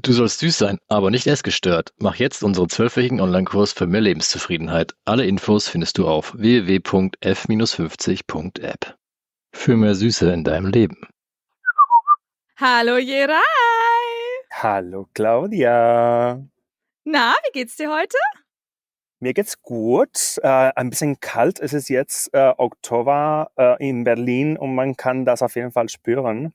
Du sollst süß sein, aber nicht essgestört. Mach jetzt unseren 12-wöchigen Online-Kurs für mehr Lebenszufriedenheit. Alle Infos findest du auf www.f-50.app. Für mehr Süße in deinem Leben. Hallo Jerai! Hallo Claudia. Na, wie geht's dir heute? Mir geht's gut. Ein bisschen kalt ist es jetzt, Oktober in Berlin, und man kann das auf jeden Fall spüren.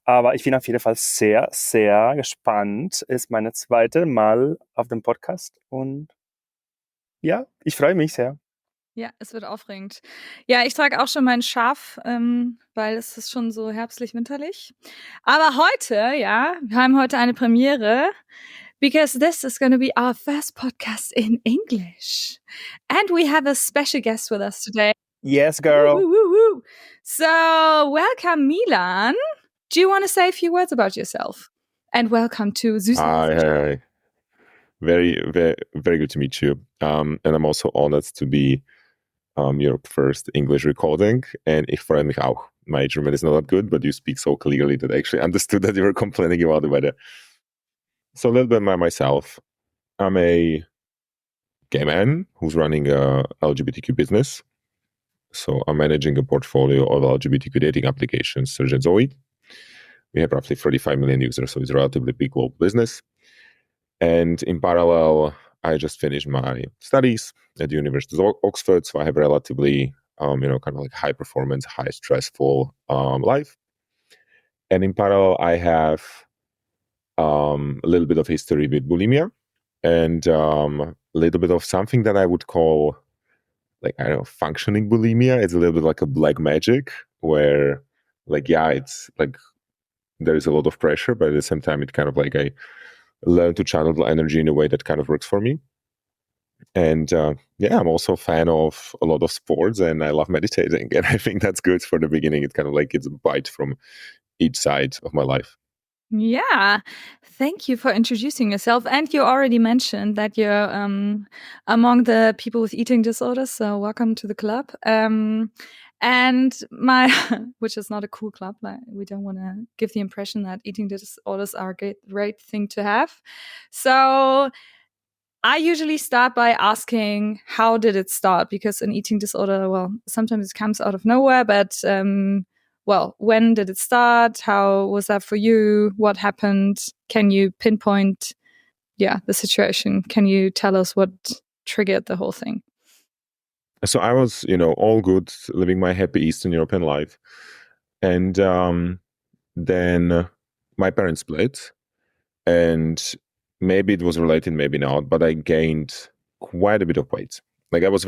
Aber ich bin auf jeden Fall sehr, sehr gespannt. Ist meine zweite Mal auf dem Podcast und ja, ich freue mich sehr. Ja, es wird aufregend. Ja, ich trage auch schon meinen Schaf, weil es ist schon so herbstlich-winterlich. Aber heute, ja, wir haben heute eine Premiere, because this is going to be our first podcast in English. And we have a special guest with us today. Yes, girl. Woo, woo, woo, woo. So, welcome, Milan. Do you want to say a few words about yourself? And welcome to Süß. Hi. Very, very, very good to meet you. And I'm also honored to be your first English recording. And ich freue mich auch. My German is not that good, but you speak so clearly that I actually understood that you were complaining about the weather. So a little bit about myself. I'm a gay man who's running a LGBTQ business. So I'm managing a portfolio of LGBTQ dating applications, Serge and Zoe. We have roughly 35 million users, so it's a relatively big global business. And in parallel, I just finished my studies at the University of Oxford, so I have relatively, kind of like high performance, high stressful life. And in parallel, I have a little bit of history with bulimia and a little bit of something that I would call, like, I don't know, functioning bulimia. It's a little bit like a black magic where, like, yeah, it's like there is a lot of pressure, but at the same time, it kind of like I learn to channel the energy in a way that kind of works for me. And I'm also a fan of a lot of sports, and I love meditating. And I think that's good for the beginning. It's kind of like it's a bite from each side of my life. Yeah, thank you for introducing yourself. And you already mentioned that you're among the people with eating disorders, so welcome to the club. And my, which is not a cool club, like we don't want to give the impression that eating disorders are a great thing to have. So I usually start by asking, how did it start? Because an eating disorder, well, sometimes it comes out of nowhere, but when did it start? How was that for you? What happened? Can you pinpoint, the situation? Can you tell us what triggered the whole thing? So I was, all good, living my happy Eastern European life. And then my parents split. And maybe it was related, maybe not, but I gained quite a bit of weight. Like I was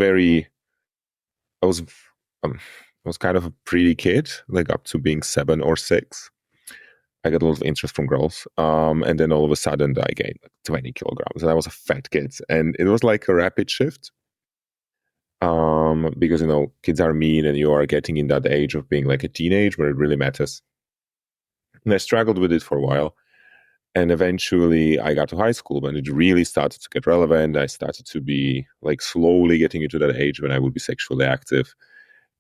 kind of a pretty kid, like up to being 7 or 6. I got a lot of interest from girls. And then all of a sudden I gained like 20 kilograms and I was a fat kid. And it was like a rapid shift. Because, kids are mean and you are getting in that age of being like a teenage where it really matters. And I struggled with it for a while. And eventually I got to high school when it really started to get relevant. I started to be like slowly getting into that age when I would be sexually active.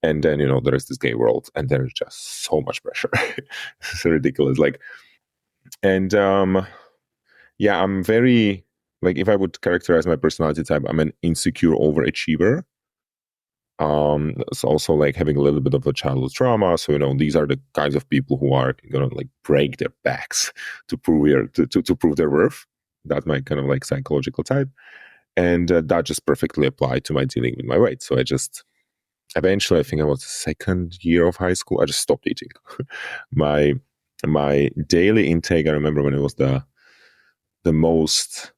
And then, there is this gay world and there's just so much pressure. It's ridiculous. I'm very, like, if I would characterize my personality type, I'm an insecure overachiever. It's also like having a little bit of a childhood trauma. So, these are the kinds of people who are going to like break their backs to prove to prove their worth. That's my kind of like psychological type. And that just perfectly applied to my dealing with my weight. So eventually, I think I was the second year of high school, I just stopped eating. my daily intake, I remember when it was the most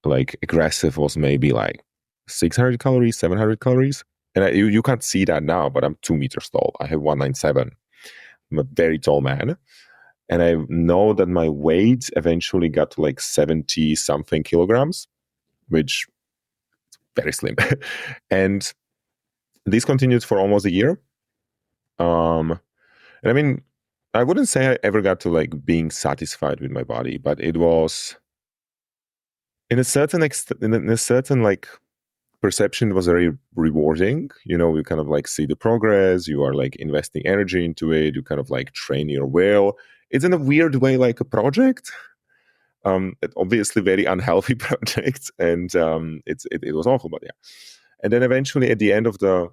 like aggressive was maybe like 600 calories, 700 calories. And you can't see that now, but I'm 2 meters tall. I have 197. I'm a very tall man. And I know that my weight eventually got to like 70 something kilograms, which is very slim. And this continued for almost a year. And I mean, I wouldn't say I ever got to like being satisfied with my body, but it was in a certain like perception, was very rewarding. You kind of like see the progress, you are like investing energy into it, you kind of like train your will. It's in a weird way like a project. Obviously very unhealthy project, and it was awful, but yeah. And then eventually at the end of the,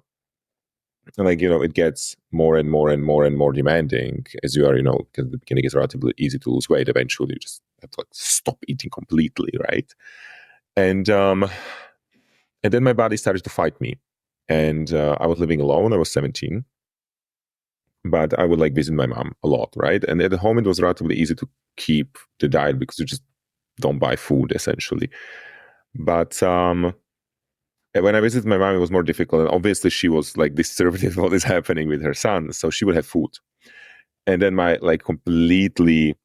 like, it gets more and more and more and more demanding as you are, because at the beginning it's relatively easy to lose weight. Eventually you just have to stop eating completely, right? And then my body started to fight me. And I was living alone. I was 17. But I would visit my mom a lot, right? And at home it was relatively easy to keep the diet because you just don't buy food, essentially. But when I visited my mom, it was more difficult. And obviously she was disturbed with what is happening with her son. So she would have food. And then my completely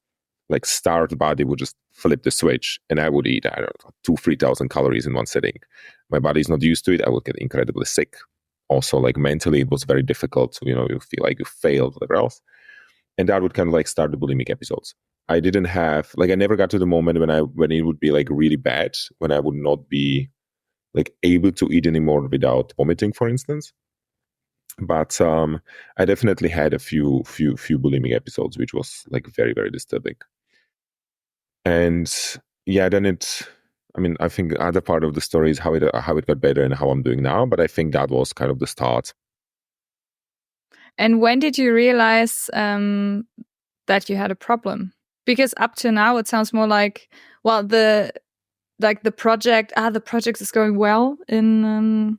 starved body would just flip the switch, and I would eat, I don't know, 2,000-3,000 calories in one sitting. My body is not used to it. I would get incredibly sick. Also, mentally, it was very difficult. You feel like you failed, whatever else. And that would kind of start the bulimic episodes. I didn't have, I never got to the moment when it would be really bad, when I would not be able to eat anymore without vomiting, for instance. But I definitely had a few bulimic episodes, which was very, very disturbing. And yeah, then I think the other part of the story is how it got better and how I'm doing now. But I think that was kind of the start. And when did you realize that you had a problem? Because up to now, it sounds more like, well, the project is going well in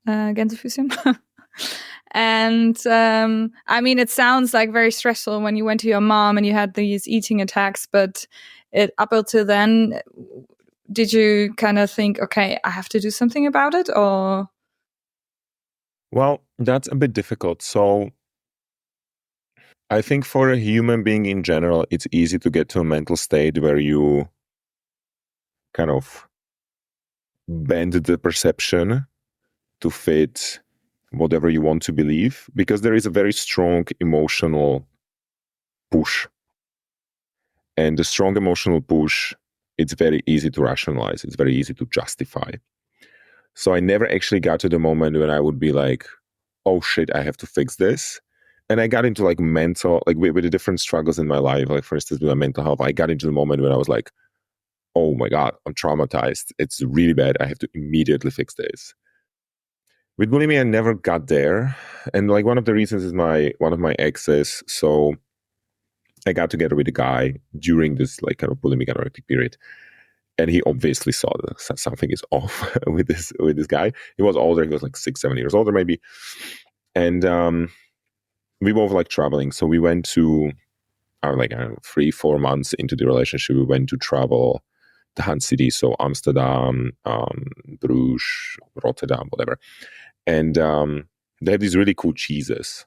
Gänsefüßchen. And it sounds very stressful when you went to your mom and you had these eating attacks, but up until then, did you kind of think, okay, I have to do something about it, or? Well, that's a bit difficult. So I think for a human being in general, it's easy to get to a mental state where you kind of bend the perception to fit whatever you want to believe, because there is a very strong emotional push. And the strong emotional push, it's very easy to rationalize. It's very easy to justify. So I never actually got to the moment when I would be like, oh shit, I have to fix this. And I got into mental, with the different struggles in my life, for instance, with my mental health, I got into the moment when I was like, oh my God, I'm traumatized. It's really bad. I have to immediately fix this. With bulimia, I never got there. And one of the reasons is one of my exes. So I got together with a guy during this kind of bulimic anorectic period. And he obviously saw that something is off with this guy. He was older. He was 6-7 years older, maybe. And we both traveling. So we went to, I don't know, 3-4 months into the relationship, we went to travel the Hun city, so Amsterdam, Bruges, Rotterdam, whatever. And they have these really cool cheeses.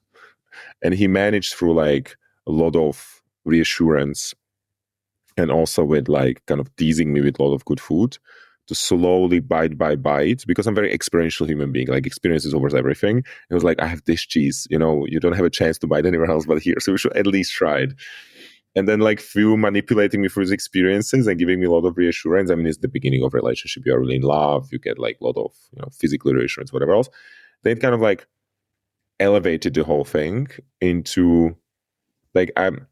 And he managed through a lot of reassurance and also with kind of teasing me with a lot of good food to slowly bite by bite, because I'm a very experiential human being. Experience is over everything. It was I have this cheese, you don't have a chance to bite anywhere else but here, so we should at least try it. And then through manipulating me through his experiences and giving me a lot of reassurance. It's the beginning of a relationship. You are really in love. You get a lot of physical reassurance, whatever else. Then it kind of elevated the whole thing into I'm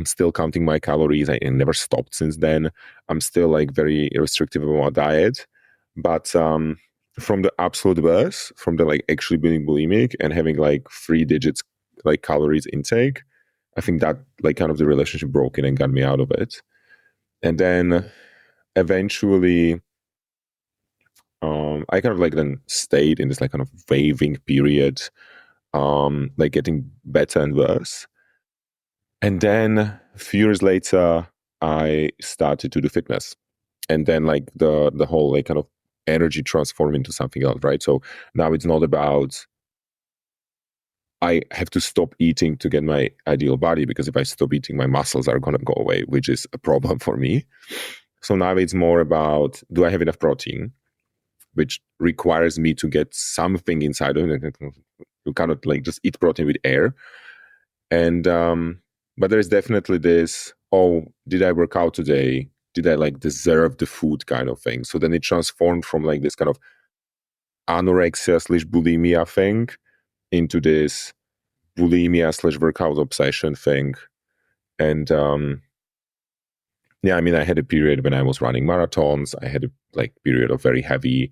still counting my calories. I never stopped since then. I'm still very restrictive about my diet. But from the absolute worst, from the actually being bulimic and having 3 digits calories intake, I think that kind of the relationship broken and got me out of it. And then eventually I kind of then stayed in this kind of waving period, getting better and worse. And then a few years later, I started to do fitness. And then the whole kind of energy transformed into something else, right? So now it's not about I have to stop eating to get my ideal body, because if I stop eating, my muscles are going to go away, which is a problem for me. So now it's more about, do I have enough protein, which requires me to get something inside of it. You cannot just eat protein with air. And but there is definitely this, oh, did I work out today? Did I deserve the food kind of thing? So then it transformed from this kind of anorexia/bulimia thing into this bulimia/workout obsession thing. And yeah, I mean, I had a period when I was running marathons. I had a period of very heavy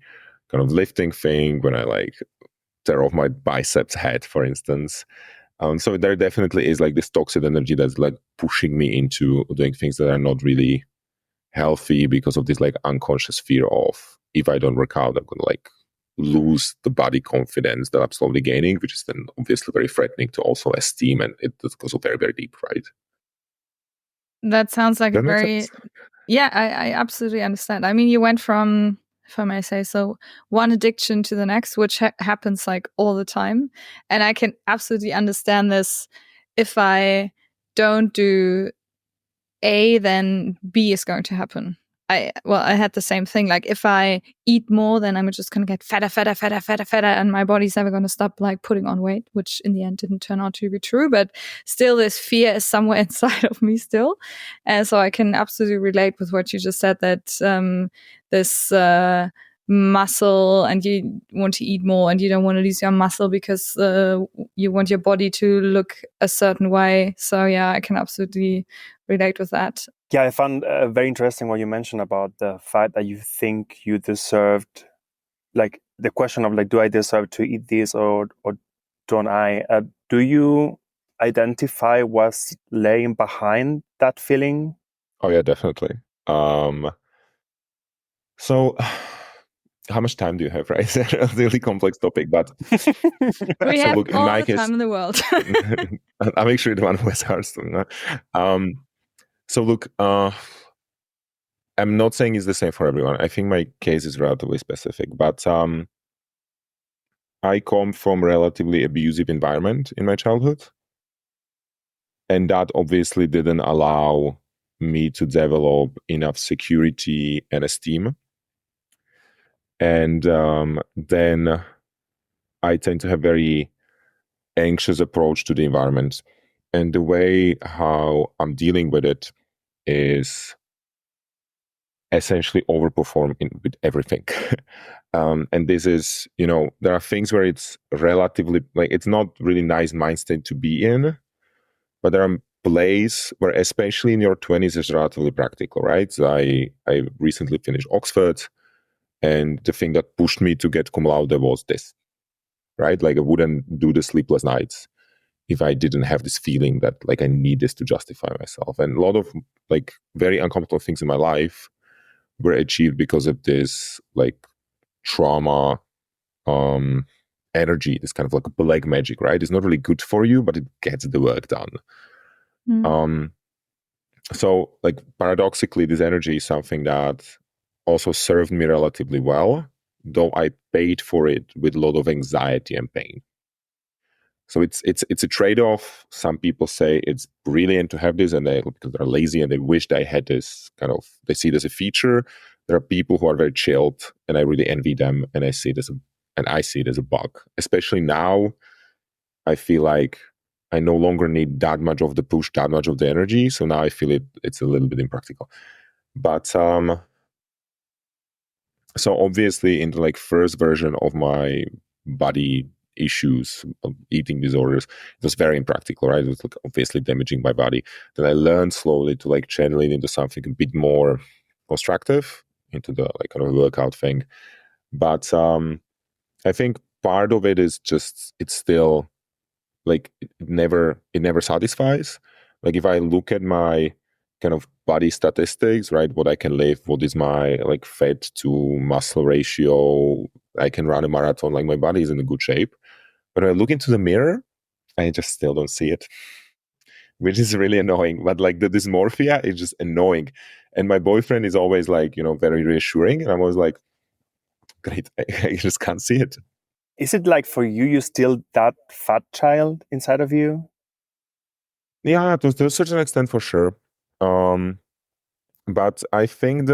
kind of lifting thing when I tear off my biceps head, for instance. So there definitely is this toxic energy that's pushing me into doing things that are not really healthy because of this unconscious fear of, if I don't work out, I'm gonna lose the body confidence that I'm slowly gaining, which is then obviously very threatening to also esteem, and it goes very, very deep, right? That sounds like That a makes very sense. Yeah, I absolutely understand. I mean, you went from, if I may say so, one addiction to the next, which happens all the time. And I can absolutely understand this. If I don't do A, then B is going to happen. I had the same thing. If I eat more, then I'm just going to get fatter, fatter, fatter, fatter, fatter, and my body's never going to stop putting on weight, which in the end didn't turn out to be true. But still, this fear is somewhere inside of me still, and so I can absolutely relate with what you just said, that this muscle, and you want to eat more, and you don't want to lose your muscle because you want your body to look a certain way. So yeah, I can absolutely relate with that. Yeah, I found very interesting what you mentioned about the fact that you think you deserved, the question of do I deserve to eat this or don't I? Do you identify what's laying behind that feeling? Oh yeah, definitely. So how much time do you have, right? It's a really complex topic, but we have look, in all my the case, time in the world. I'm actually the one who has Hearthstone. So look, I'm not saying it's the same for everyone. I think my case is relatively specific, but I come from a relatively abusive environment in my childhood, and that obviously didn't allow me to develop enough security and esteem. And then I tend to have very anxious approach to the environment. And the way how I'm dealing with it is essentially overperform with everything. And this is, there are things where it's relatively, it's not really nice mind state to be in, but there are plays where, especially in your 20s, is relatively practical, right? So I recently finished Oxford, and the thing that pushed me to get cum laude was this, right? I wouldn't do the sleepless nights if I didn't have this feeling that I need this to justify myself. And a lot of very uncomfortable things in my life were achieved because of this trauma energy, this kind of black magic, right? It's not really good for you, but it gets the work done. So paradoxically, this energy is something that also served me relatively well, though I paid for it with a lot of anxiety and pain. So it's a trade-off. Some people say it's brilliant to have this, and because they're lazy and they wish they had this they see it as a feature. There are people who are very chilled, and I really envy them, and I see it as a bug. Especially now, I feel like I no longer need that much of the push, that much of the energy. So now I feel it's a little bit impractical. But so obviously in the first version of my body issues, of eating disorders, it was very impractical, right? It was obviously damaging my body. Then I learned slowly to channel it into something a bit more constructive, into the kind of workout thing. But I think part of it is just, it's still it never satisfies. If I look at my kind of body statistics, right, what I can lift, what is my fat to muscle ratio, I can run a marathon, my body is in a good shape. But when I look into the mirror, I just still don't see it, which is really annoying. But the dysmorphia is just annoying. And my boyfriend is always very reassuring, and I'm always great, I just can't see it. Is it for you still that fat child inside of you? Yeah, to a certain extent, for sure. But I think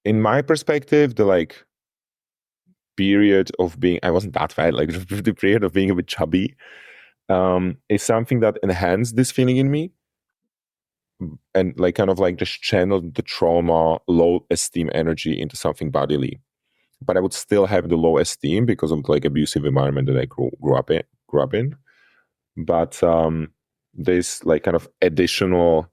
in my perspective, the period of being, I wasn't that fat, the period of being a bit chubby, is something that enhanced this feeling in me, and just channeled the trauma, low esteem energy into something bodily. But I would still have the low esteem because of abusive environment that I grew up in. But this like kind of additional,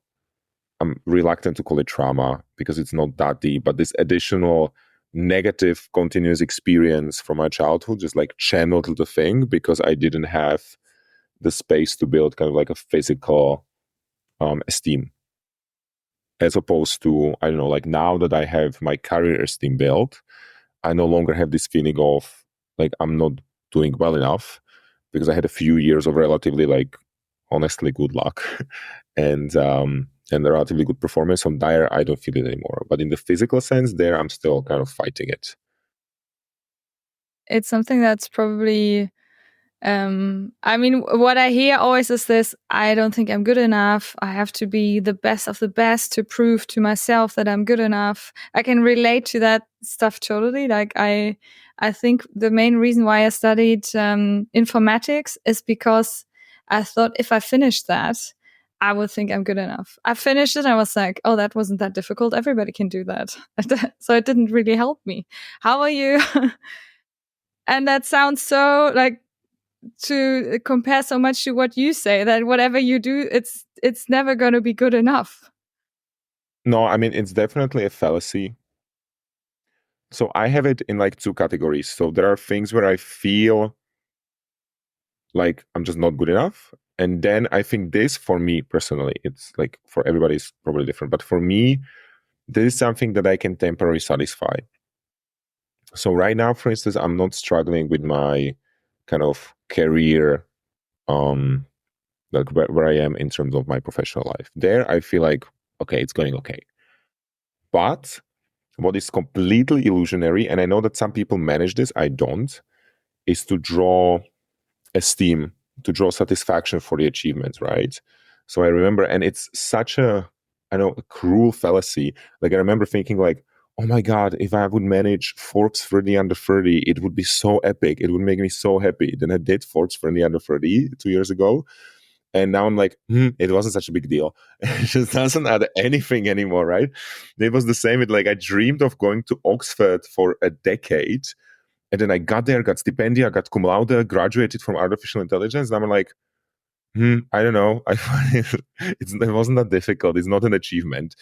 I'm reluctant to call it trauma because it's not that deep, but this additional negative continuous experience from my childhood just like channeled the thing because I didn't have the space to build kind of like a physical esteem, as opposed to, I don't know, like now that I have my career esteem built, I no longer have this feeling of like I'm not doing well enough because I had a few years of relatively like honestly good luck and a relatively good performance. So there I don't feel it anymore. But in the physical sense, there I'm still kind of fighting it. It's something that's probably I mean, what I hear always is this: I don't think I'm good enough. I have to be the best of the best to prove to myself that I'm good enough. I can relate to that stuff totally. Like I think the main reason why I studied informatics is because I thought if I finished that, I would think I'm good enough. I finished it and I was like, oh, that wasn't that difficult. Everybody can do that. So it didn't really help me. How are you? And that sounds so like, to compare so much to what you say, that whatever you do, it's never going to be good enough. No, I mean, it's definitely a fallacy. So I have it in like two categories. So there are things where I feel like I'm just not good enough. And then I think this, for me personally, it's like for everybody is probably different. But for me, this is something that I can temporarily satisfy. So right now, for instance, I'm not struggling with my kind of career, like where I am in terms of my professional life. There, I feel like, okay, it's going okay. But what is completely illusionary, and I know that some people manage this, I don't, is to draw esteem, to draw satisfaction for the achievement, right? So I remember, and it's such a, I know, a cruel fallacy. Like I remember thinking like, oh my God, if I would manage Forbes 30 under 30, it would be so epic. It would make me so happy. Then I did Forbes 30 under 30 2 years ago. And now I'm like, it wasn't such a big deal. It just doesn't add anything anymore, right? It was the same with like, I dreamed of going to Oxford for a decade. And then I got there, got stipendia, got cum laude, graduated from artificial intelligence. And I'm like, I don't know. It wasn't that difficult. It's not an achievement.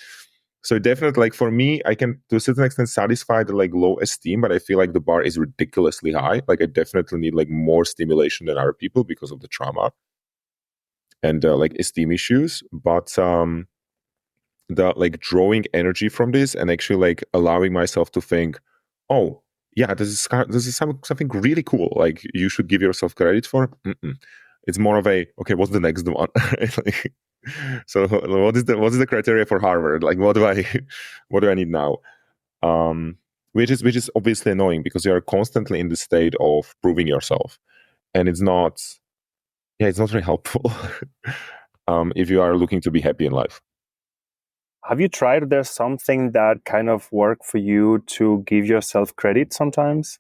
So definitely, like for me, I can to a certain extent satisfy the like low esteem, but I feel like the bar is ridiculously high. Like I definitely need like more stimulation than other people because of the trauma and like esteem issues. But the like drawing energy from this and actually like allowing myself to think, oh yeah, this is something really cool. Like you should give yourself credit for. It's more of a okay, what's the next one? Like, so what is the criteria for Harvard? Like what do I need now? Which is obviously annoying because you are constantly in the state of proving yourself, and it's not very helpful if you are looking to be happy in life. Have you tried, there's something that kind of worked for you to give yourself credit sometimes?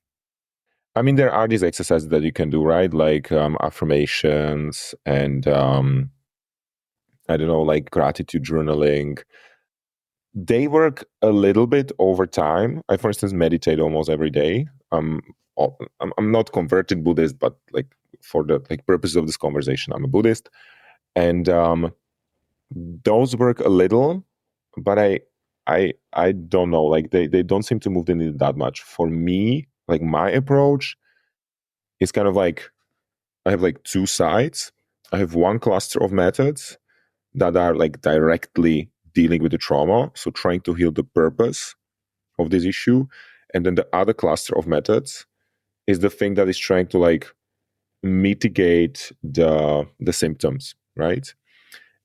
I mean, there are these exercises that you can do, right? Like affirmations and I don't know, like gratitude journaling. They work a little bit over time. I, for instance, meditate almost every day. I'm not converted Buddhist, but like for the like purposes of this conversation, I'm a Buddhist, and those work a little, but I don't know. Like they don't seem to move the needle that much. For me, like my approach is kind of like I have like two sides. I have one cluster of methods that are like directly dealing with the trauma, so trying to heal the purpose of this issue. And then the other cluster of methods is the thing that is trying to like mitigate the symptoms, right?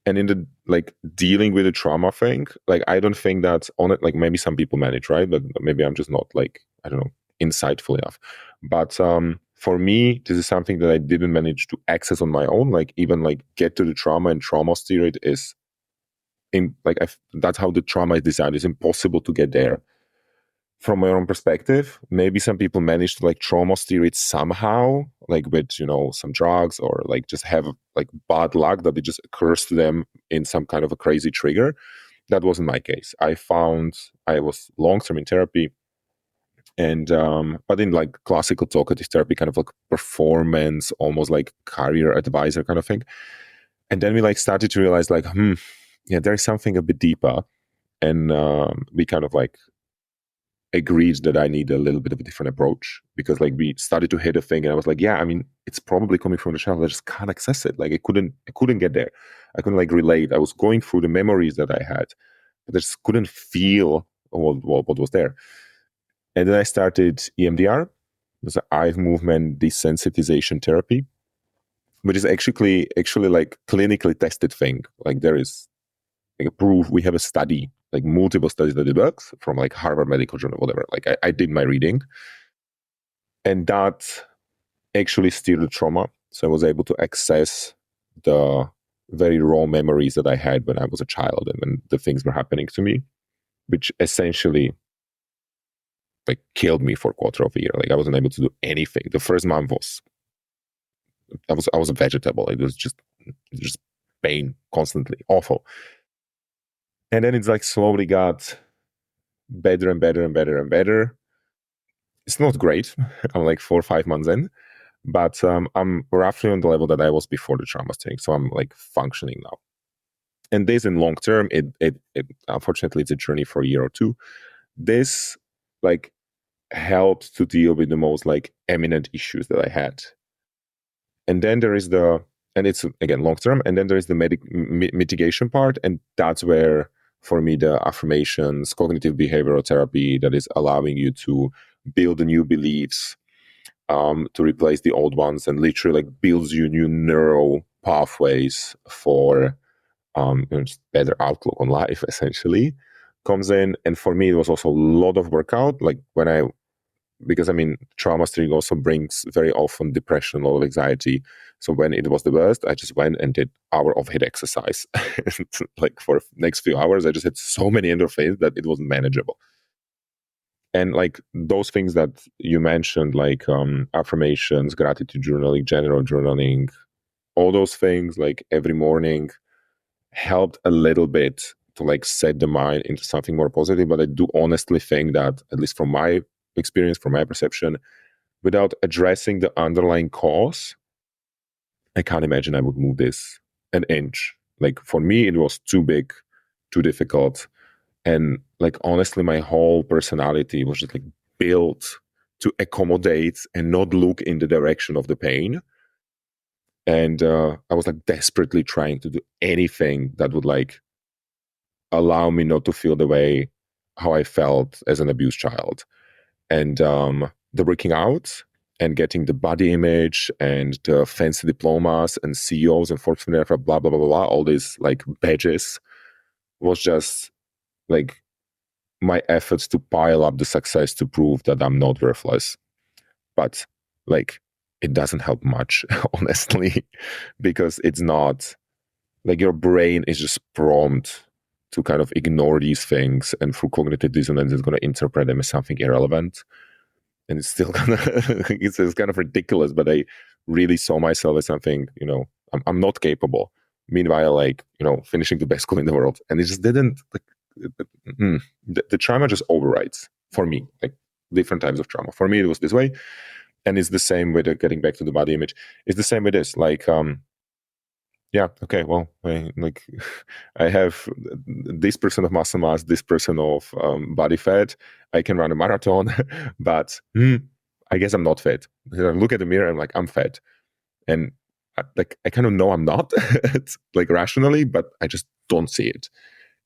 And in the like dealing with the trauma thing, like I don't think that's on it. Like maybe some people manage, right? But maybe I'm just not like, I don't know, insightful enough. But for me, this is something that I didn't manage to access on my own. Like even like get to the trauma and trauma steer it is in like that's how the trauma is designed. It's impossible to get there. From my own perspective, maybe some people manage to like trauma steer it somehow, like with, you know, some drugs or like just have like bad luck that it just occurs to them in some kind of a crazy trigger. That wasn't my case. I found I was long-term in therapy and but in like classical talkative therapy, kind of like performance, almost like career advisor kind of thing. And then we like started to realize like, yeah, there's something a bit deeper. And we kind of like agreed that I need a little bit of a different approach, because like we started to hit a thing and I was like, yeah, I mean, it's probably coming from the child. I just can't access it. Like I couldn't get there. I couldn't like relate. I was going through the memories that I had, but I just couldn't feel what was there. And then I started EMDR. It was an eye movement desensitization therapy, which is actually like clinically tested thing. Like there is like a proof. We have a study, like multiple studies that it works from like Harvard Medical Journal, whatever. Like I did my reading, and that actually steered the trauma. So I was able to access the very raw memories that I had when I was a child and when the things were happening to me, which essentially like killed me for a quarter of a year. Like I wasn't able to do anything. The first month I was a vegetable. It was just pain constantly, awful. And then it's like slowly got better and better and better and better. It's not great. I'm like 4 or 5 months in, but I'm roughly on the level that I was before the trauma thing. So I'm like functioning now. And this in long term, it unfortunately it's a journey for a year or two. This like helped to deal with the most like eminent issues that I had. And then there is and it's again long term, and then there is the mitigation part, and that's where for me the affirmations, cognitive behavioral therapy that is allowing you to build new beliefs, to replace the old ones, and literally like builds you new neural pathways for just better outlook on life, essentially, comes in. And for me, it was also a lot of workout. Like because I mean, trauma streaming also brings very often depression, a lot of anxiety. So when it was the worst, I just went and did hour of HIIT exercise. Like for the next few hours, I just had so many endorphins that it wasn't manageable. And like those things that you mentioned, like affirmations, gratitude journaling, general journaling, all those things, like every morning, helped a little bit to like set the mind into something more positive. But I do honestly think that, at least from my experience, from my perception, without addressing the underlying cause, I can't imagine I would move this an inch. Like for me, it was too big, too difficult. And like honestly, my whole personality was just like built to accommodate and not look in the direction of the pain. And I was like desperately trying to do anything that would like allow me not to feel the way how I felt as an abused child. And the working out and getting the body image and the fancy diplomas and CEOs and Forbes blah, blah, blah, blah, blah, all these like badges was just like my efforts to pile up the success to prove that I'm not worthless. But like, it doesn't help much, honestly, because it's not like your brain is just prompt to kind of ignore these things, and through cognitive dissonance, it's going to interpret them as something irrelevant. And it's still it's kind of ridiculous, but I really saw myself as something, I'm not capable. Meanwhile, like, finishing the best school in the world. And it just didn't, like, the trauma just overrides for me, like different types of trauma. For me, it was this way. And it's the same with getting back to the body image. It's the same with this. Like, yeah, okay, well, I have this percent of muscle mass, this percent of body fat. I can run a marathon, but I guess I'm not fat. I look at the mirror, I'm like, I'm fat. And I kind of know I'm not, like rationally, but I just don't see it.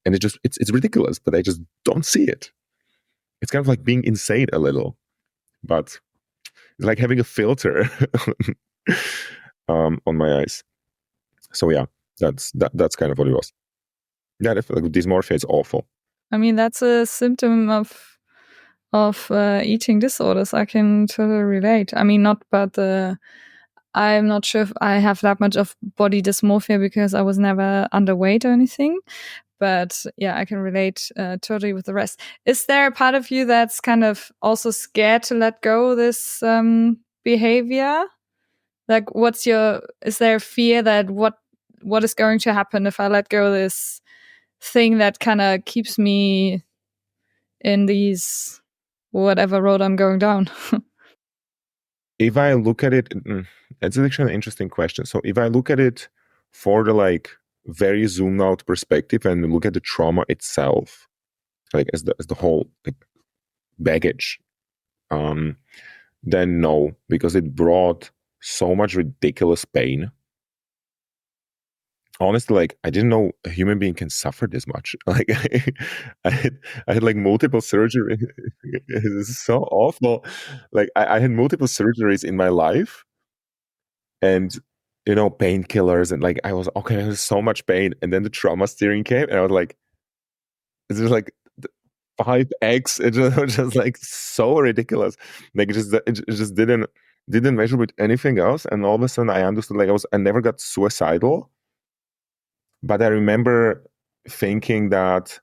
And it's ridiculous, but I just don't see it. It's kind of like being insane a little, but it's like having a filter on my eyes. So yeah, that's kind of what it was. Yeah, like dysmorphia is awful. I mean, that's a symptom of eating disorders. I can totally relate. I mean, I'm not sure if I have that much of body dysmorphia because I was never underweight or anything. But yeah, I can relate totally with the rest. Is there a part of you that's kind of also scared to let go this behavior? Like, is there a fear that what is going to happen if I let go of this thing that kind of keeps me in these whatever road I'm going down? If I look at it, it's actually an interesting question. So if I look at it for the like very zoomed out perspective and look at the trauma itself, like as the whole like, baggage, then no, because it brought so much ridiculous pain. Honestly, like I didn't know a human being can suffer this much. Like I had like multiple surgeries. It's so awful. Like I had multiple surgeries in my life, and painkillers, and like I was okay. There's so much pain, and then the trauma steering came, and I was like, it's just like 5x. It was just like so ridiculous. Like it just didn't measure with anything else. And all of a sudden, I understood. Like I never got suicidal. But I remember thinking that,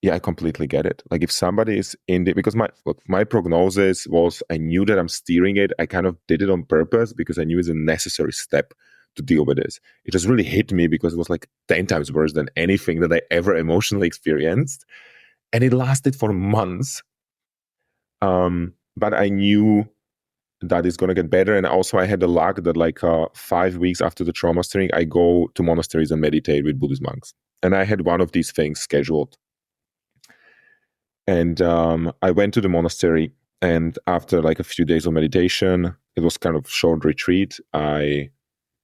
yeah, I completely get it. Like if somebody is because my prognosis was, I knew that I'm steering it. I kind of did it on purpose because I knew it's a necessary step to deal with this. It just really hit me because it was like 10 times worse than anything that I ever emotionally experienced. And it lasted for months. But I knew that is going to get better. And also I had the luck that like 5 weeks after the trauma steering, I go to monasteries and meditate with Buddhist monks. And I had one of these things scheduled. And I went to the monastery, and after like a few days of meditation, it was kind of short retreat. I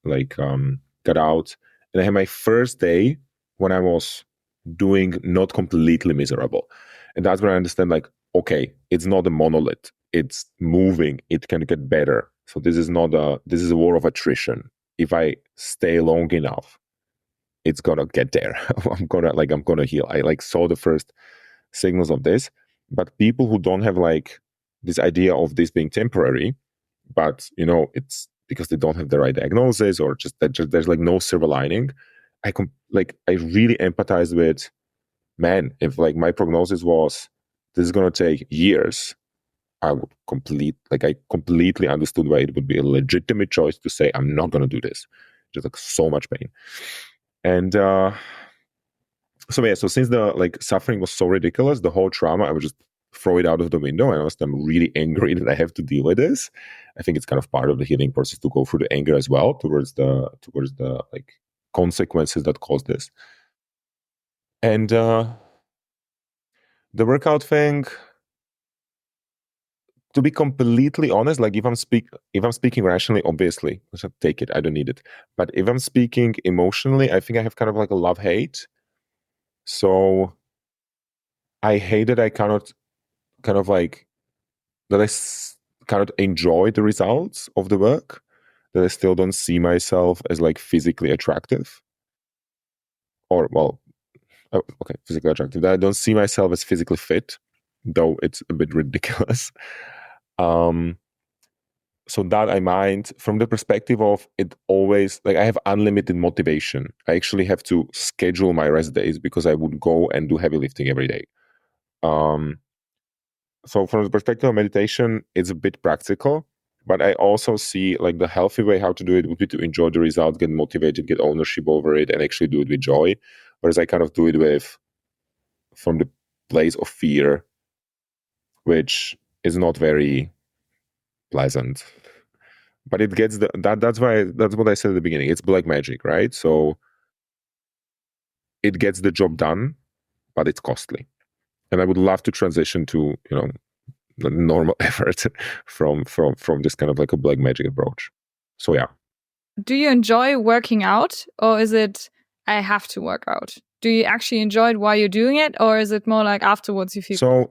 like got out, and I had my first day when I was doing not completely miserable. And that's where I understand like, okay, it's not a monolith. It's moving. It can get better. So this is a war of attrition. If I stay long enough, it's gonna get there. I'm gonna heal. I like saw the first signals of this, but people who don't have like this idea of this being temporary, but it's because they don't have the right diagnosis, or just that there's like no silver lining. I really empathize with, man, if like my prognosis was this is gonna take years, I completely understood why it would be a legitimate choice to say I'm not gonna do this. Just like so much pain. And so since the like suffering was so ridiculous, the whole trauma, I would just throw it out of the window. And I'm really angry that I have to deal with this. I think it's kind of part of the healing process to go through the anger as well towards the like consequences that cause this. And the workout thing, to be completely honest, like if I'm speaking rationally, obviously I should take it. I don't need it. But if I'm speaking emotionally, I think I have kind of like a love-hate. So I hate that I cannot enjoy the results of the work, that I still don't see myself as like physically attractive. Or, well, okay, physically attractive. That I don't see myself as physically fit, though it's a bit ridiculous. So that I mind from the perspective of it always, like I have unlimited motivation. I actually have to schedule my rest days because I would go and do heavy lifting every day. So from the perspective of meditation, it's a bit practical, but I also see like the healthy way how to do it would be to enjoy the result, get motivated, get ownership over it, and actually do it with joy. Whereas I kind of do it from the place of fear, which is not very pleasant. But it gets that's what I said at the beginning. It's black magic, right? So it gets the job done, but it's costly. And I would love to transition to, the normal effort from this kind of like a black magic approach. So yeah. Do you enjoy working out, or is it I have to work out? Do you actually enjoy it while you're doing it, or is it more like afterwards you feel? So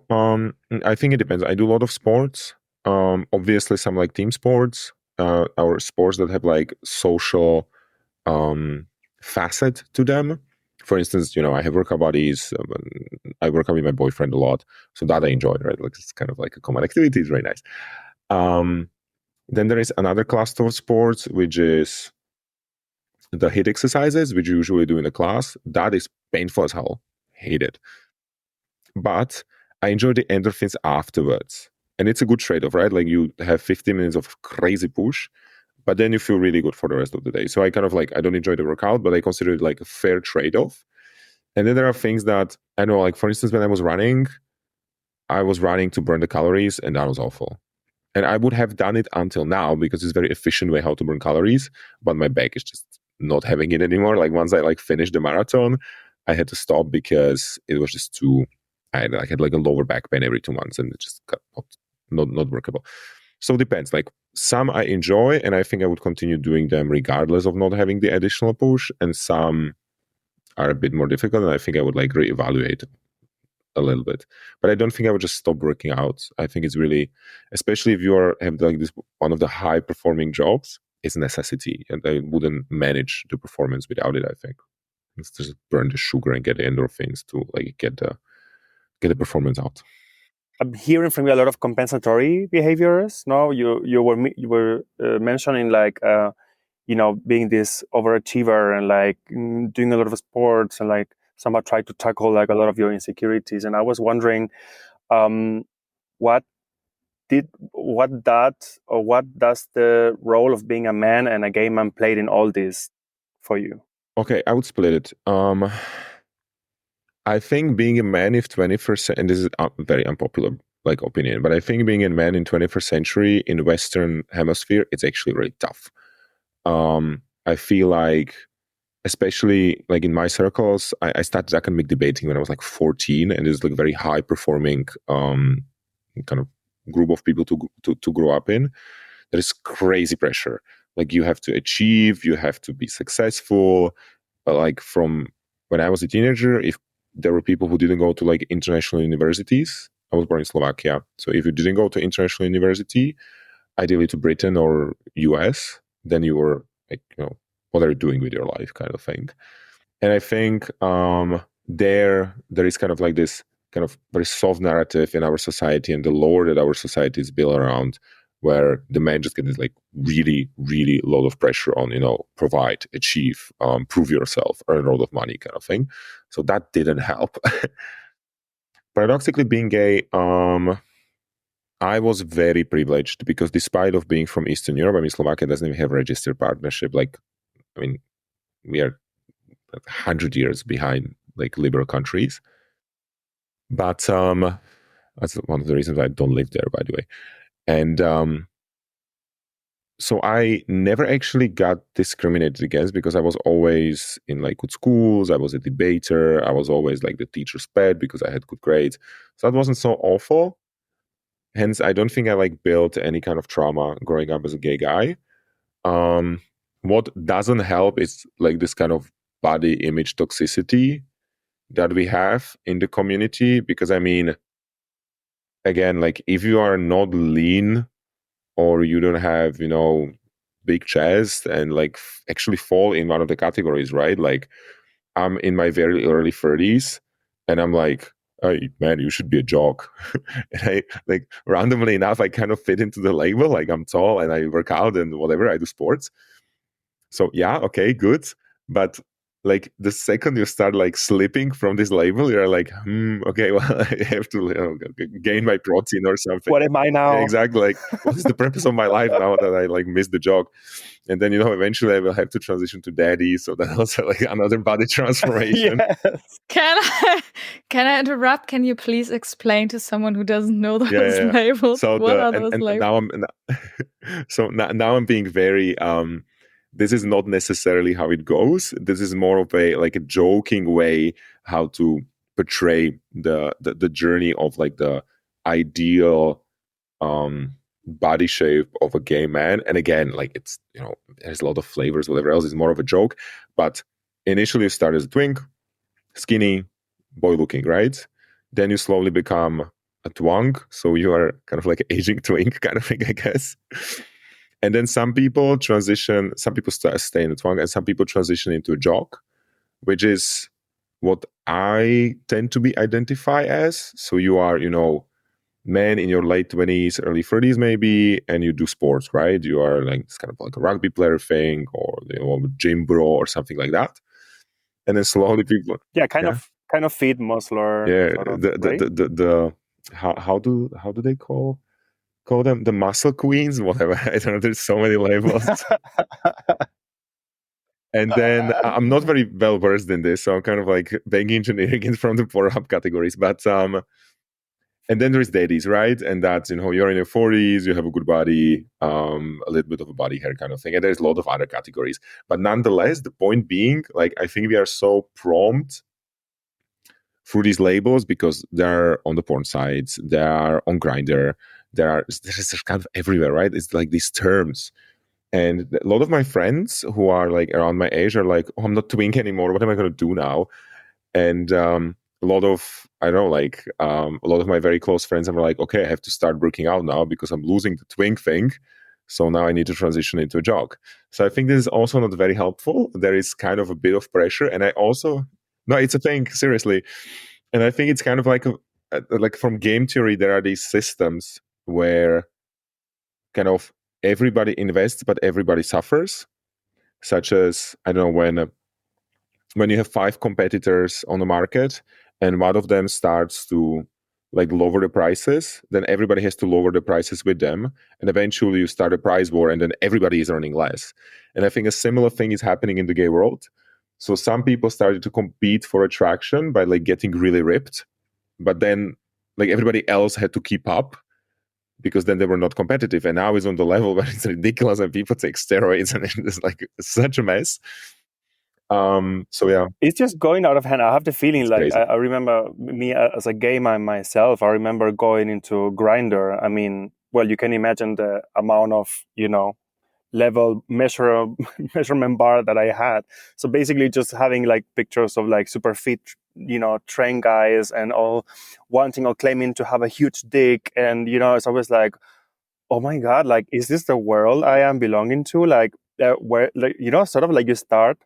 I think it depends. I do a lot of sports. Obviously some like team sports, or sports that have like social facet to them. For instance, I have workout buddies. I work out with my boyfriend a lot, so that I enjoy, right? Like it's kind of like a common activity. It's very nice. Then there is another cluster of sports, which is the HIIT exercises, which you usually do in a class. That is painful as hell. Hate it. But I enjoy the endorphins afterwards. And it's a good trade-off, right? Like you have 15 minutes of crazy push, but then you feel really good for the rest of the day. So I kind of like, I don't enjoy the workout, but I consider it like a fair trade-off. And then there are things that, I know, like for instance, when I was running to burn the calories, and that was awful. And I would have done it until now because it's a very efficient way how to burn calories, but my back is just not having it anymore. Like once I like finished the marathon, I had to stop because it was just too. I had like a lower back pain every 2 months, and it just got not workable. So it depends. Like some I enjoy, and I think I would continue doing them regardless of not having the additional push, and some are a bit more difficult, and I think I would like reevaluate a little bit. But I don't think I would just stop working out. I think it's really, especially if you have like this one of the high performing jobs, it's a necessity, and I wouldn't manage the performance without it. I think it's just burn the sugar and get the endorphins to like get the performance out. I'm hearing from you a lot of compensatory behaviors. No, you were mentioning like being this overachiever and like doing a lot of sports and like somehow try to tackle like a lot of your insecurities. And I was wondering, what does the role of being a man and a gay man played in all this for you? Okay, I would split it. I think being a man in 21st, and this is a very unpopular like opinion, but I think being a man in 21st century in Western hemisphere, it's actually really tough. I feel like, especially like in my circles, I started academic debating when I was like 14, and it's like very high performing kind of group of people to grow up in. There is crazy pressure. Like you have to achieve, you have to be successful. But like from when I was a teenager, if there were people who didn't go to like international universities, I was born in Slovakia. So if you didn't go to international university, ideally to Britain or US, then you were like, what are you doing with your life kind of thing. And I think there is kind of like this kind of very soft narrative in our society and the lore that our society is built around, where the man just gets like really, really a lot of pressure on, provide, achieve, prove yourself, earn a lot of money kind of thing. So that didn't help. Paradoxically, being gay, I was very privileged because despite of being from Eastern Europe, I mean, Slovakia doesn't even have registered partnership. Like, I mean, we are 100 years behind like liberal countries. But that's one of the reasons I don't live there, by the way. And so I never actually got discriminated against because I was always in like good schools. I was a debater. I was always like the teacher's pet because I had good grades. So that wasn't so awful. Hence, I don't think I like built any kind of trauma growing up as a gay guy. What doesn't help is like this kind of body image toxicity that we have in the community. Because I mean, again, like if you are not lean or you don't have, big chest and like actually fall in one of the categories, right? Like I'm in my very early 30s and I'm like, hey, man, you should be a jock. And I like randomly enough, I kind of fit into the label. Like I'm tall and I work out and whatever, I do sports. So yeah, okay, good. But like the second you start like slipping from this label, you're like, okay, well, I have to gain my protein or something. What am I now? Yeah, exactly. Like, what is the purpose of my life now that I like missed the jog? And then, eventually I will have to transition to daddy. So that's also like another body transformation. Yes. Can I interrupt? Can you please explain to someone who doesn't know those labels? So what are those labels? Now I'm being very this is not necessarily how it goes. This is more of a joking way how to portray the journey of like the ideal body shape of a gay man. And again, like it's there's a lot of flavors, whatever else. It's more of a joke. But initially you start as a twink, skinny, boy looking, right? Then you slowly become a twang, so you are kind of like an aging twink kind of thing, I guess. And then some people transition, some people stay in the twang, and some people transition into a jock, which is what I tend to be identify as. So you are, man in your late 20s, early 30s maybe, and you do sports, right? You are like it's kind of like a rugby player thing, or gym bro or something like that. And then slowly people, kind of fit muscular. Yeah, sort of, the how do they call them? The muscle queens, whatever. I don't know. There's so many labels. And then I'm not very well versed in this, so I'm kind of like begging engineering it from the Pornhub categories. But And then there's daddies, right? And that's, you're in your 40s, you have a good body, a little bit of a body hair kind of thing. And there's a lot of other categories. But nonetheless, the point being, like, I think we are so prompt through these labels because they're on the porn sites, they're on Grindr, they're kind of everywhere, right? It's like these terms. And a lot of my friends who are like around my age are like, oh, I'm not twink anymore. What am I going to do now? And a lot of, I don't know, like a lot of my very close friends are like, okay, I have to start working out now because I'm losing the twink thing. So now I need to transition into a jog. So I think this is also not very helpful. There is kind of a bit of pressure. And I also, no, it's a thing, seriously. And I think it's kind of like like from game theory, there are these systems where kind of everybody invests, but everybody suffers. Such as, I don't know, when you have 5 competitors on the market and one of them starts to like lower the prices, then everybody has to lower the prices with them. And eventually you start a price war and then everybody is earning less. And I think a similar thing is happening in the gay world. So some people started to compete for attraction by like getting really ripped, but then like everybody else had to keep up because then they were not competitive. And now it's on the level where it's ridiculous and people take steroids and it's like such a mess. So yeah, it's just going out of hand. I have the feeling it's like crazy. I remember me as a gay man myself. I remember going into Grindr. I mean, well, you can imagine the amount of level measurement bar that I had. So basically, just having like pictures of like super fit, train guys and all wanting or claiming to have a huge dick, and it's always like, oh my god, like, is this the world I am belonging to? Like, where, like, sort of like you start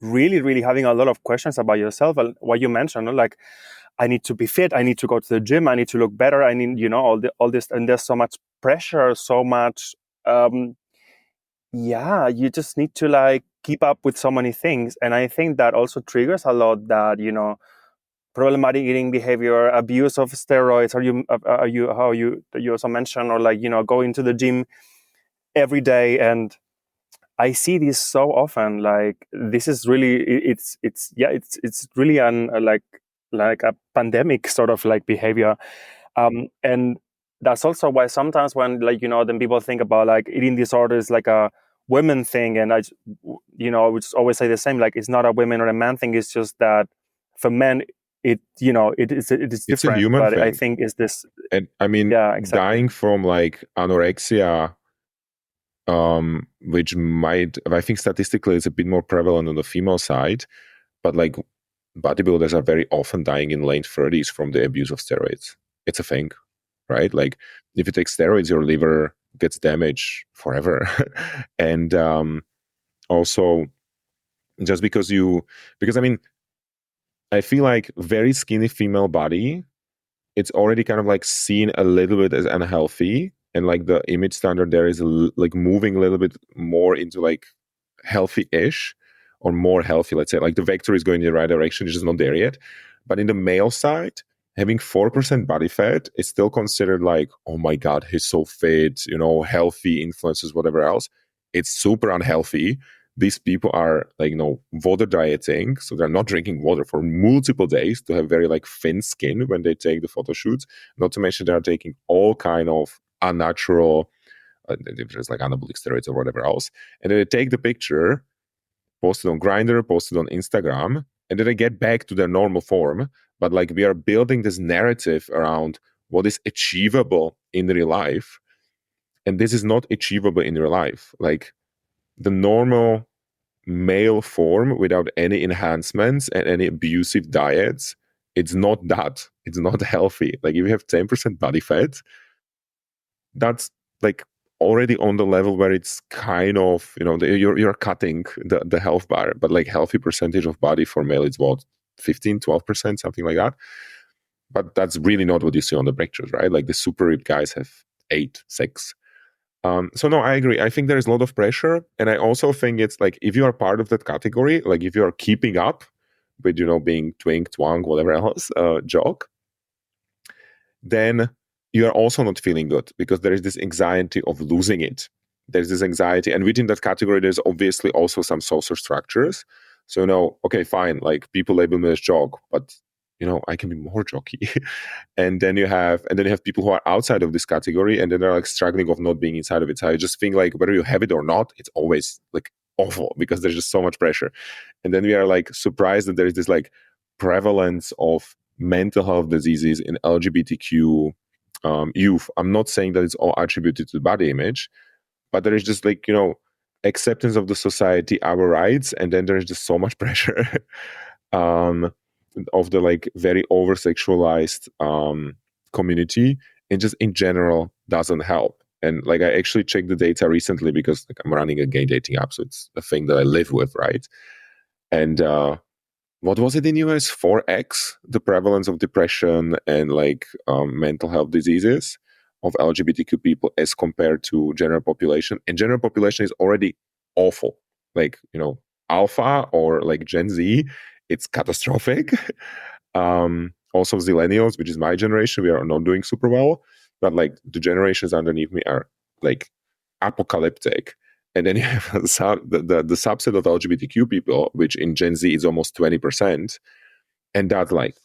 really, really having a lot of questions about yourself. And what you mentioned, like, I need to be fit, I need to go to the gym, I need to look better, I need, all this, and there's so much pressure, so much. You just need to like keep up with so many things, and I think that also triggers a lot that problematic eating behavior, abuse of steroids. You also mentioned, or like going to the gym every day, and I see this so often. Like, this is really, it's really like a pandemic sort of like behavior, and that's also why sometimes when then people think about like eating disorders like a women thing, and I would always say the same. Like, it's not a women or a man thing. It's just that for men, it is It's different. a human But thing. I think is this, And I mean, yeah, exactly. dying from like anorexia, which might, I think statistically it's a bit more prevalent on the female side, but like bodybuilders are very often dying in late 30s from the abuse of steroids. It's a thing, right? Like, if you take steroids, your liver gets damaged forever. And also, just because I mean, I feel like very skinny female body, it's already kind of like seen a little bit as unhealthy, and like the image standard there is like moving a little bit more into like healthy-ish or more healthy, let's say. Like, the vector is going in the right direction, it's just not there yet. But in the male side, having 4% body fat is still considered like, oh my god, he's so fit, healthy influences, whatever else. It's super unhealthy. These people are like, water dieting, so they're not drinking water for multiple days to have very like thin skin when they take the photo shoots. Not to mention they are taking all kind of unnatural, just like anabolic steroids or whatever else, and then they take the picture, post it on Grindr, post it on Instagram, and then they get back to their normal form. But like, we are building this narrative around what is achievable in real life, and this is not achievable in real life. Like, the normal male form without any enhancements and any abusive diets, it's not healthy. Like, if you have 10% body fat, that's like already on the level where it's kind of, you're cutting the health bar. But like, healthy percentage of body for male is what, 15-12%, something like that. But that's really not what you see on the pictures, right? Like, the super ripped guys have 8, 6. So no, I agree. I think there is a lot of pressure, and I also think it's like, if you are part of that category, like if you are keeping up with being twink, twang, whatever else, jog, then you are also not feeling good because there is this anxiety of losing it. There's this anxiety, and within that category, there's obviously also some social structures. So okay, fine, like, people label me as jog, but I can be more jockey. and then you have people who are outside of this category, and then they're like struggling of not being inside of it. So I just think like whether you have it or not, it's always like awful because there's just so much pressure. And then we are like surprised that there is this like prevalence of mental health diseases in LGBTQ youth. I'm not saying that it's all attributed to body image, but there is just like, acceptance of the society, our rights, and then there's just so much pressure of the like very over-sexualized community, and just in general doesn't help. And like I actually checked the data recently because like I'm running a gay dating app, so it's a thing that I live with, right? And what was it in US? 4x the prevalence of depression and like mental health diseases of LGBTQ people as compared to general population. And general population is already awful. Like, Alpha or like Gen Z, it's catastrophic. Also Zillennials, which is my generation, we are not doing super well. But like the generations underneath me are like apocalyptic. And then you have the subset of LGBTQ people, which in Gen Z is almost 20%. And that like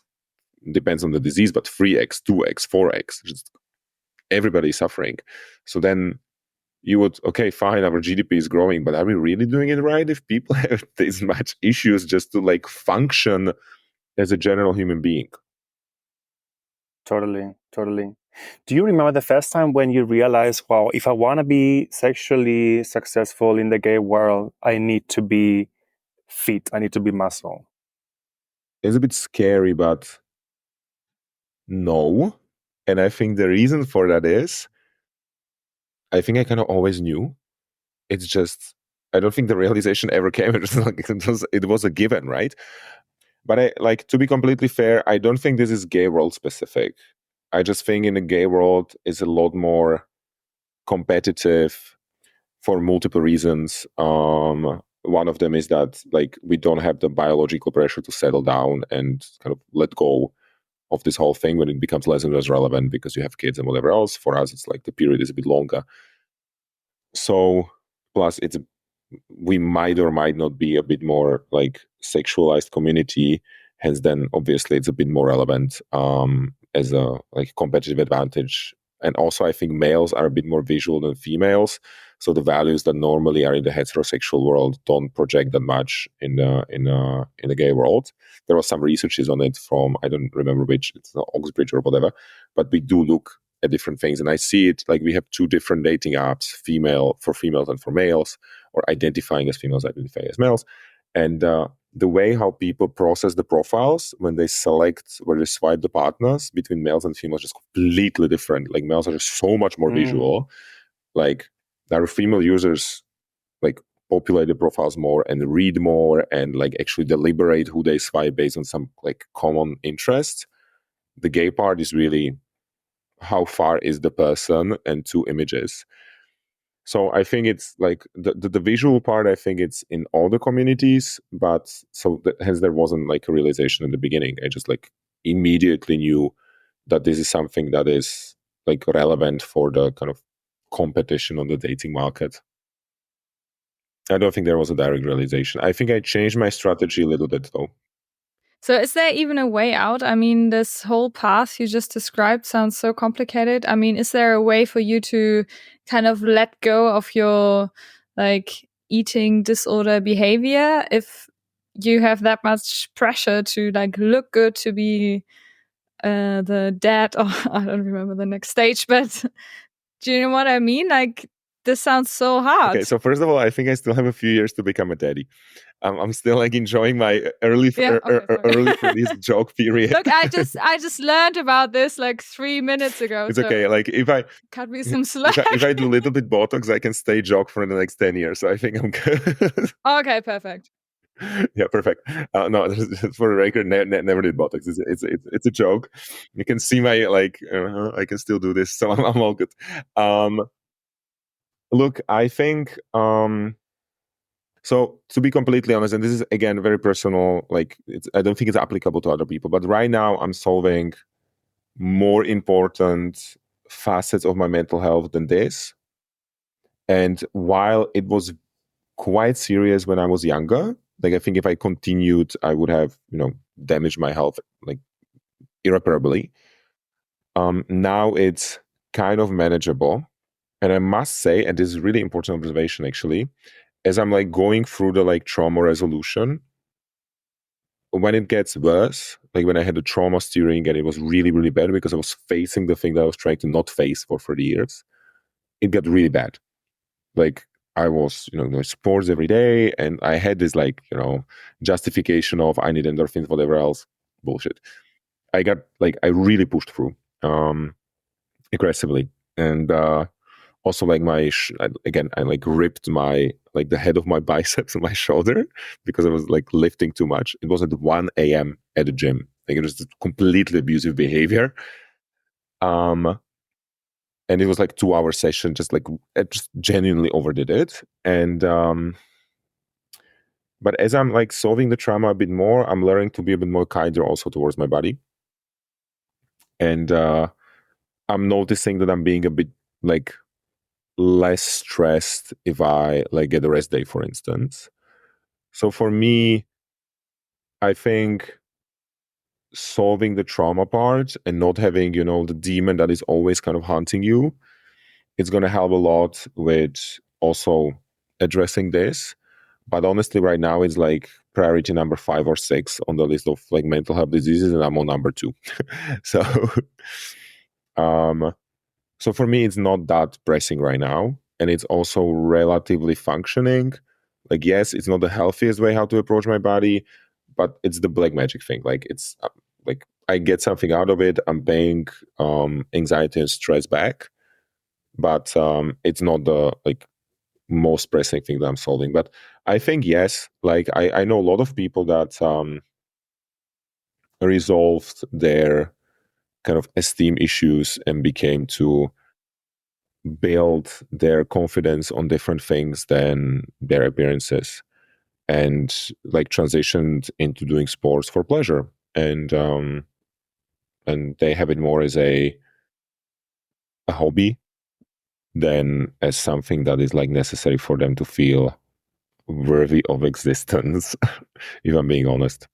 depends on the disease, but 3x, 2x, 4x, just everybody is suffering. So then you would, okay, fine, our GDP is growing, but are we really doing it right if people have this much issues just to like function as a general human being? Totally. Do you remember the first time when you realized, wow, if I want to be sexually successful in the gay world, I need to be fit, I need to be muscle? It's a bit scary, but no. And I think the reason for that is, I think I kind of always knew. It's just, I don't think the realization ever came. It was a given, right? But I like, to be completely fair, I don't think this is gay world specific. I just think in the gay world is a lot more competitive for multiple reasons. One of them is that like we don't have the biological pressure to settle down and kind of let go of this whole thing when it becomes less and less relevant because you have kids and whatever else. For us, it's like the period is a bit longer. So plus we might or might not be a bit more like sexualized community. Hence then obviously it's a bit more relevant as a like competitive advantage. And also I think males are a bit more visual than females. So the values that normally are in the heterosexual world don't project that much in the gay world. There was some researches on it from, I don't remember which, it's Oxbridge or whatever, but we do look at different things. And I see it like we have two different dating apps, for females and for males, or identifying as females, identifying as males. And the way how people process the profiles when they select, where they swipe the partners between males and females is completely different. Like males are just so much more visual. Like our female users like populate the profiles more and read more and like actually deliberate who they swipe based on some like common interest. The gay part is really how far is the person and two images. So I think it's like the visual part, I think it's in all the communities, but so hence there wasn't like a realization in the beginning. I just like immediately knew that this is something that is like relevant for the kind of competition on the dating market. I don't think there was a direct realization. I think I changed my strategy a little bit though. So is there even a way out? I mean, this whole path you just described sounds so complicated. I mean, is there a way for you to kind of let go of your like eating disorder behavior if you have that much pressure to like look good, to be the dad, or I don't remember the next stage, but do you know what I mean? Like, this sounds so hard. Okay, so first of all, I think I still have a few years to become a daddy. I'm still like enjoying my early 30s joke period. Look, I just learned about this like 3 minutes ago. It's okay. Like if I cut me some slack. if I do a little bit Botox, I can stay jock for the next 10 years. So I think I'm good. Okay, perfect. Yeah, perfect. No, for the record, never did Botox. It's a joke. You can see my like. I can still do this, so I'm all good. Look, I think. So to be completely honest, and this is again very personal, like I don't think it's applicable to other people, but right now I'm solving more important facets of my mental health than this. And while it was quite serious when I was younger, like I think if I continued, I would have, damaged my health like irreparably. Now it's kind of manageable. And I must say, and this is really important observation actually, as I'm like going through the like trauma resolution, when it gets worse, like when I had the trauma steering and it was really, really bad because I was facing the thing that I was trying to not face for 30 years, it got really bad. Like I was, doing sports every day and I had this like, justification of I need endorphins, whatever else, bullshit. I really pushed through aggressively. And also like I like ripped my, like the head of my biceps on my shoulder because I was like lifting too much. It was at 1 a.m. at the gym. Like it was completely abusive behavior. And it was like 2-hour session, just like I just genuinely overdid it. And but as I'm like solving the trauma a bit more, I'm learning to be a bit more kinder also towards my body. And I'm noticing that I'm being a bit like less stressed if I like get a rest day, for instance. So for me, I think solving the trauma part and not having, the demon that is always kind of haunting you, it's going to help a lot with also addressing this. But honestly, right now it's like priority number 5 or 6 on the list of like mental health diseases, and I'm on number 2. So, so for me, it's not that pressing right now, and it's also relatively functioning. Like, yes, it's not the healthiest way how to approach my body, but it's the black magic thing. Like, it's like I get something out of it. I'm paying anxiety and stress back, but it's not the like most pressing thing that I'm solving. But I think yes, like I know a lot of people that resolved their kind of esteem issues and became to build their confidence on different things than their appearances, and like transitioned into doing sports for pleasure, and they have it more as a hobby than as something that is like necessary for them to feel worthy of existence. If I'm being honest.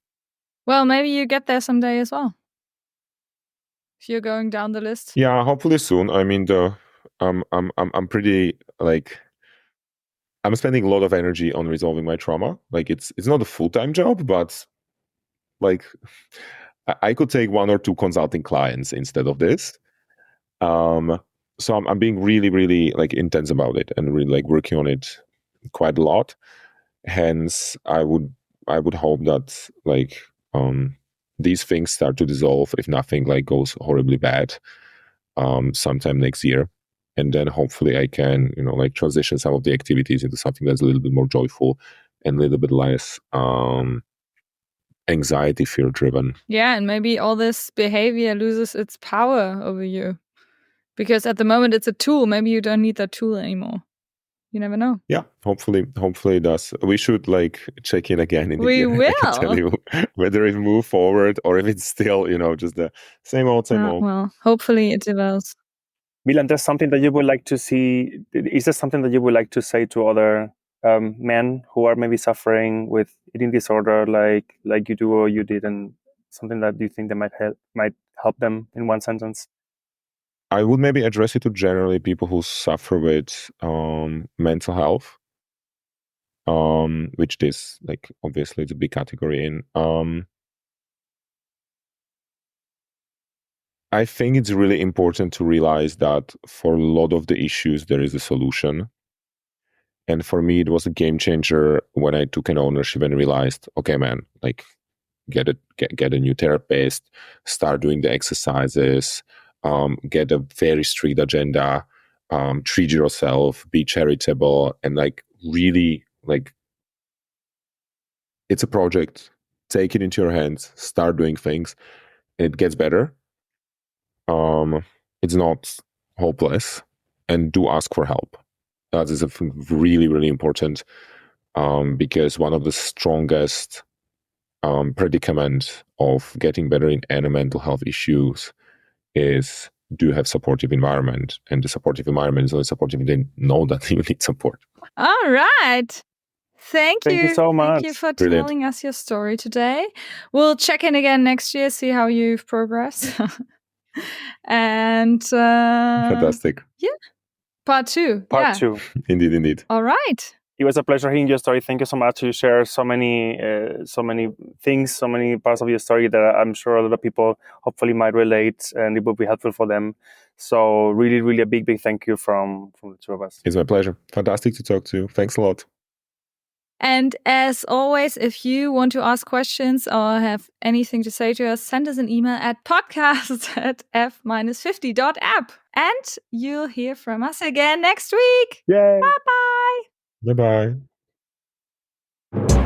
Well, maybe you get there someday as well. If you're going down the list. Yeah, hopefully soon. I mean, I'm pretty like I'm spending a lot of energy on resolving my trauma. Like it's not a full-time job, but like I could take 1 or 2 consulting clients instead of this. So I'm being really, really like intense about it and really like working on it quite a lot. Hence, I would hope that like these things start to dissolve if nothing like goes horribly bad sometime next year, and then hopefully I can like transition some of the activities into something that's a little bit more joyful and a little bit less anxiety fear driven. Yeah, and maybe all this behavior loses its power over you, because at the moment it's a tool. Maybe you don't need that tool anymore. You never know. Yeah, hopefully it does. We should like check in again in the year. We will. I can tell you whether it moved forward or if it's still, just the same old. Well, hopefully it develops. Milan, there's something that you would like to see. Is there something that you would like to say to other men who are maybe suffering with eating disorder, like you do or you did, and something that you think that might help them in one sentence? I would maybe address it to generally people who suffer with mental health, which is like obviously it's a big category in. I think it's really important to realize that for a lot of the issues there is a solution. And for me, it was a game changer when I took an ownership and realized, okay, man, like get a new therapist, start doing the exercises, get a very strict agenda, treat yourself, be charitable, and like really like it's a project. Take it into your hands, start doing things, and it gets better. It's not hopeless, and do ask for help. That is really, really important, because one of the strongest predicament of getting better in any mental health issues is do have supportive environment, and the supportive environment is only supportive if they know that you need support. All right. Thank you. Thank you so Thank you much. for Brilliant. telling us your story today. We'll check in again next year, see how you've progressed. And Fantastic. part 2. Part 2. Indeed. All right. It was a pleasure hearing your story. Thank you so much. You share so many things, so many parts of your story that I'm sure a lot of people hopefully might relate, and it will be helpful for them. So really, really a big thank you from the two of us. It's my pleasure. Fantastic to talk to you. Thanks a lot. And as always, if you want to ask questions or have anything to say to us, send us an email at podcast@f-50.app. And you'll hear from us again next week. Yay! Bye-bye. Bye-bye.